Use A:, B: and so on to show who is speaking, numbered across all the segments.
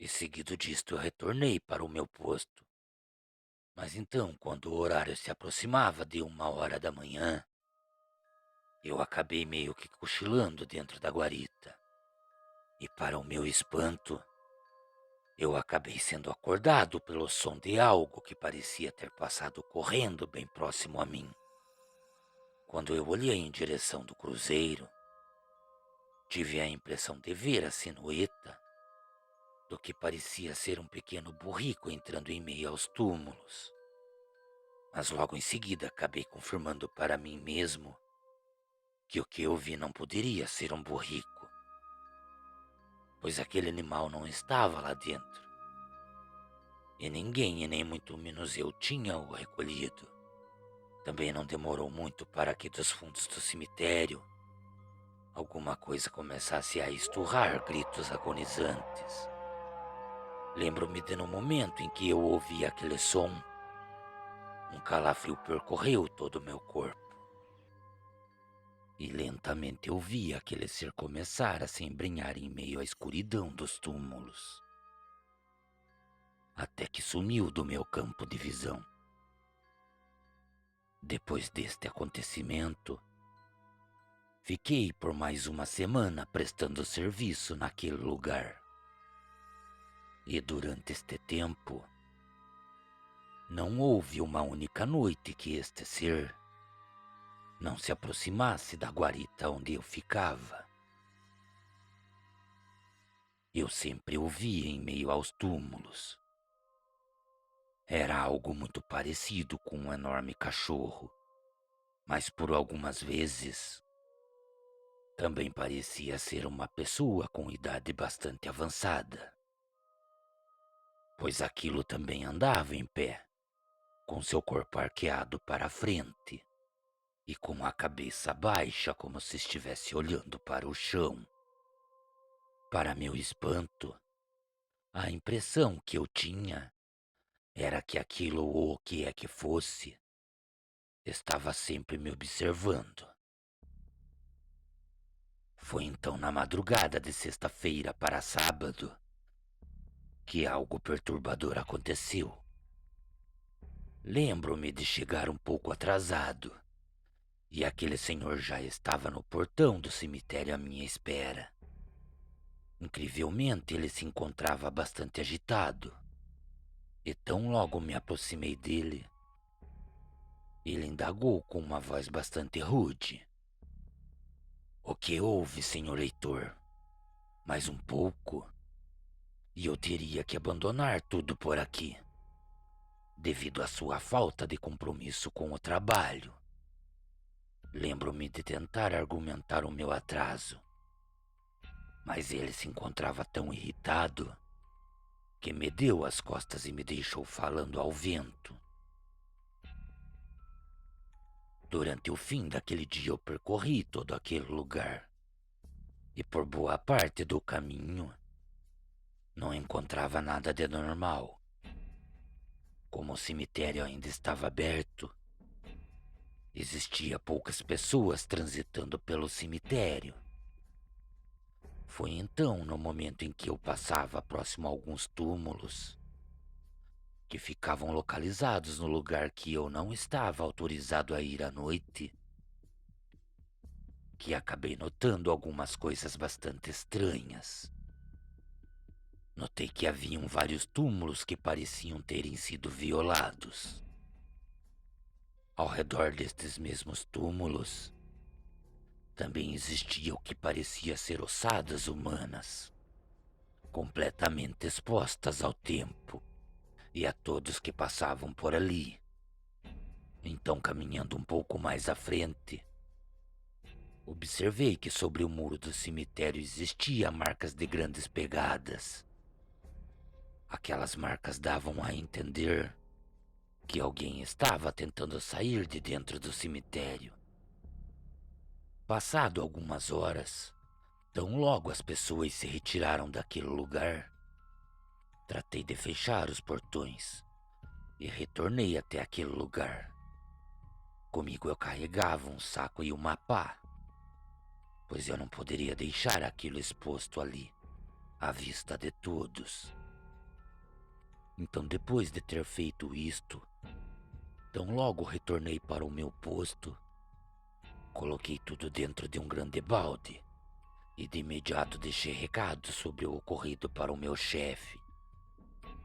A: E seguido disto eu retornei para o meu posto. Mas então, quando o horário se aproximava de 1 hora da manhã, eu acabei meio que cochilando dentro da guarita. E para o meu espanto, eu acabei sendo acordado pelo som de algo que parecia ter passado correndo bem próximo a mim. Quando eu olhei em direção do cruzeiro, tive a impressão de ver a silhueta do que parecia ser um pequeno burrico entrando em meio aos túmulos. Mas logo em seguida acabei confirmando para mim mesmo que o que eu vi não poderia ser um burrico, pois aquele animal não estava lá dentro. E ninguém, e nem muito menos eu, tinha o recolhido. Também não demorou muito para que dos fundos do cemitério alguma coisa começasse a esturrar gritos agonizantes. Lembro-me de no momento em que eu ouvi aquele som, um calafrio percorreu todo o meu corpo. E lentamente eu vi aquele ser começar a se embrenhar em meio à escuridão dos túmulos, até que sumiu do meu campo de visão. Depois deste acontecimento, fiquei por mais uma semana prestando serviço naquele lugar. E durante este tempo, não houve uma única noite que este ser não se aproximasse da guarita onde eu ficava. Eu sempre o via em meio aos túmulos. Era algo muito parecido com um enorme cachorro, mas por algumas vezes também parecia ser uma pessoa com idade bastante avançada, pois aquilo também andava em pé, com seu corpo arqueado para a frente e com a cabeça baixa como se estivesse olhando para o chão. Para meu espanto, a impressão que eu tinha era que aquilo ou o que é que fosse estava sempre me observando. Foi então na madrugada de sexta-feira para sábado que algo perturbador aconteceu. Lembro-me de chegar um pouco atrasado e aquele senhor já estava no portão do cemitério à minha espera. Incrivelmente, ele se encontrava bastante agitado e tão logo me aproximei dele, ele indagou com uma voz bastante rude: "O que houve, senhor Heitor? Mais um pouco e eu teria que abandonar tudo por aqui, devido à sua falta de compromisso com o trabalho." Lembro-me de tentar argumentar o meu atraso, mas ele se encontrava tão irritado que me deu as costas e me deixou falando ao vento. Durante o fim daquele dia eu percorri todo aquele lugar e por boa parte do caminho não encontrava nada de normal. Como o cemitério ainda estava aberto, existia poucas pessoas transitando pelo cemitério. Foi então, no momento em que eu passava próximo a alguns túmulos, que ficavam localizados no lugar que eu não estava autorizado a ir à noite, que acabei notando algumas coisas bastante estranhas. Notei que haviam vários túmulos que pareciam terem sido violados. Ao redor destes mesmos túmulos, também existia o que parecia ser ossadas humanas, completamente expostas ao tempo e a todos que passavam por ali. Então, caminhando um pouco mais à frente, observei que sobre o muro do cemitério existia marcas de grandes pegadas. Aquelas marcas davam a entender que alguém estava tentando sair de dentro do cemitério. Passado algumas horas, tão logo as pessoas se retiraram daquele lugar, tratei de fechar os portões e retornei até aquele lugar. Comigo eu carregava um saco e uma pá, pois eu não poderia deixar aquilo exposto ali, à vista de todos. Então, depois de ter feito isto, tão logo retornei para o meu posto, coloquei tudo dentro de um grande balde e de imediato deixei recado sobre o ocorrido para o meu chefe.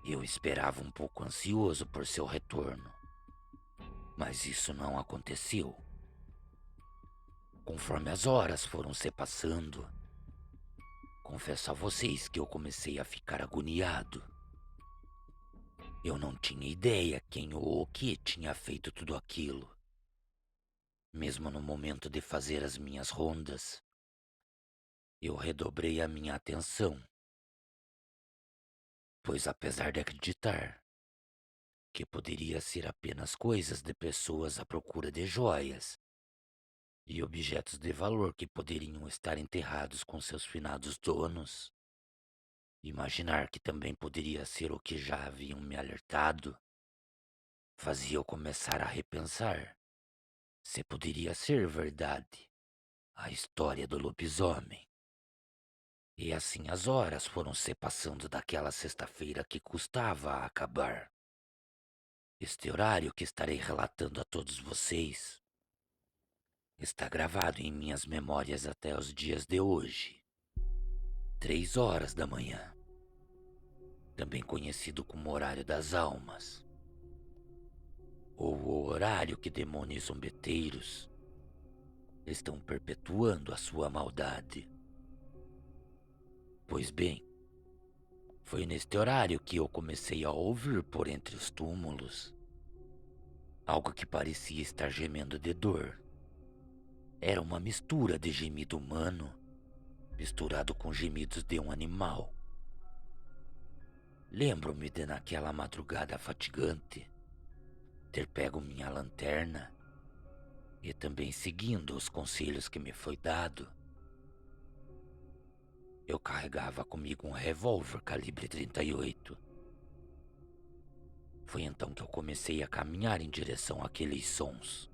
A: Eu esperava um pouco ansioso por seu retorno, mas isso não aconteceu. Conforme as horas foram se passando, confesso a vocês que eu comecei a ficar agoniado. Eu não tinha ideia quem ou o que tinha feito tudo aquilo. Mesmo no momento de fazer as minhas rondas, eu redobrei a minha atenção, pois apesar de acreditar que poderia ser apenas coisas de pessoas à procura de joias e objetos de valor que poderiam estar enterrados com seus finados donos, imaginar que também poderia ser o que já haviam me alertado, fazia eu começar a repensar se poderia ser verdade a história do lobisomem. E assim as horas foram se passando daquela sexta-feira que custava a acabar. Este horário que estarei relatando a todos vocês está gravado em minhas memórias até os dias de hoje. 3 horas da manhã, também conhecido como horário das almas, ou o horário que demônios zombeteiros estão perpetuando a sua maldade. Pois bem, foi neste horário que eu comecei a ouvir por entre os túmulos algo que parecia estar gemendo de dor. Era uma mistura de gemido humano misturado com gemidos de um animal. Lembro-me de naquela madrugada fatigante ter pego minha lanterna e também seguindo os conselhos que me foi dado. Eu carregava comigo um revólver calibre 38. Foi então que eu comecei a caminhar em direção àqueles sons.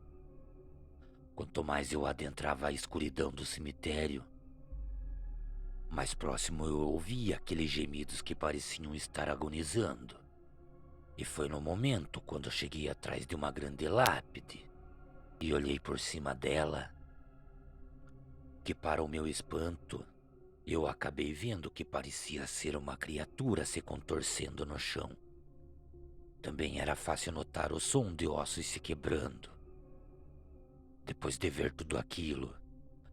A: Quanto mais eu adentrava a escuridão do cemitério, mais próximo eu ouvia aqueles gemidos que pareciam estar agonizando. E foi no momento quando eu cheguei atrás de uma grande lápide e olhei por cima dela que, para o meu espanto, eu acabei vendo que parecia ser uma criatura se contorcendo no chão. Também era fácil notar o som de ossos se quebrando. Depois de ver tudo aquilo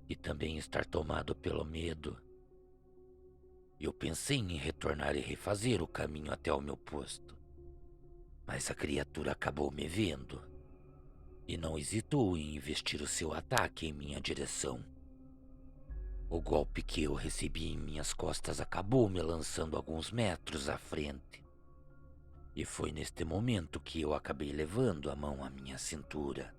A: e também estar tomado pelo medo, eu pensei em retornar e refazer o caminho até o meu posto. Mas a criatura acabou me vendo e não hesitou em investir o seu ataque em minha direção. O golpe que eu recebi em minhas costas acabou me lançando alguns metros à frente. E foi neste momento que eu acabei levando a mão à minha cintura.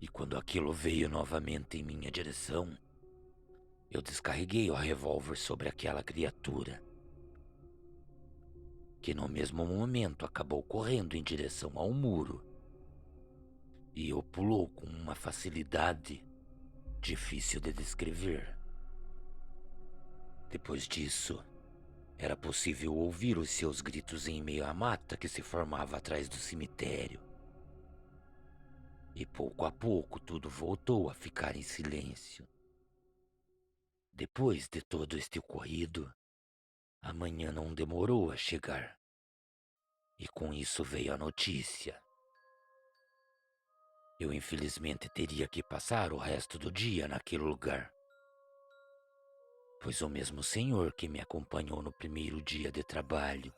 A: E quando aquilo veio novamente em minha direção, eu descarreguei o revólver sobre aquela criatura, que no mesmo momento acabou correndo em direção ao muro e o pulou com uma facilidade difícil de descrever. Depois disso, era possível ouvir os seus gritos em meio à mata que se formava atrás do cemitério. E pouco a pouco tudo voltou a ficar em silêncio. Depois de todo este ocorrido, a manhã não demorou a chegar. E com isso veio a notícia. Eu infelizmente teria que passar o resto do dia naquele lugar, pois o mesmo senhor que me acompanhou no primeiro dia de trabalho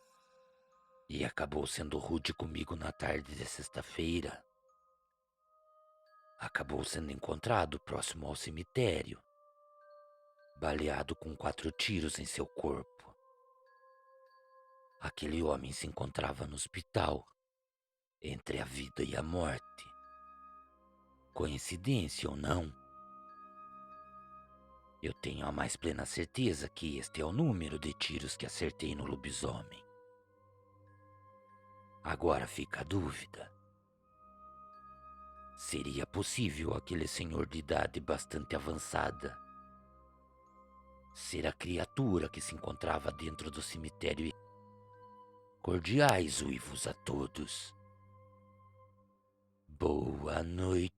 A: e acabou sendo rude comigo na tarde de sexta-feira, acabou sendo encontrado próximo ao cemitério, baleado com 4 tiros em seu corpo. Aquele homem se encontrava no hospital, entre a vida e a morte. Coincidência ou não, eu tenho a mais plena certeza que este é o número de tiros que acertei no lobisomem. Agora fica a dúvida. Seria possível aquele senhor de idade bastante avançada ser a criatura que se encontrava dentro do cemitério cordiais uivos a todos. Boa noite.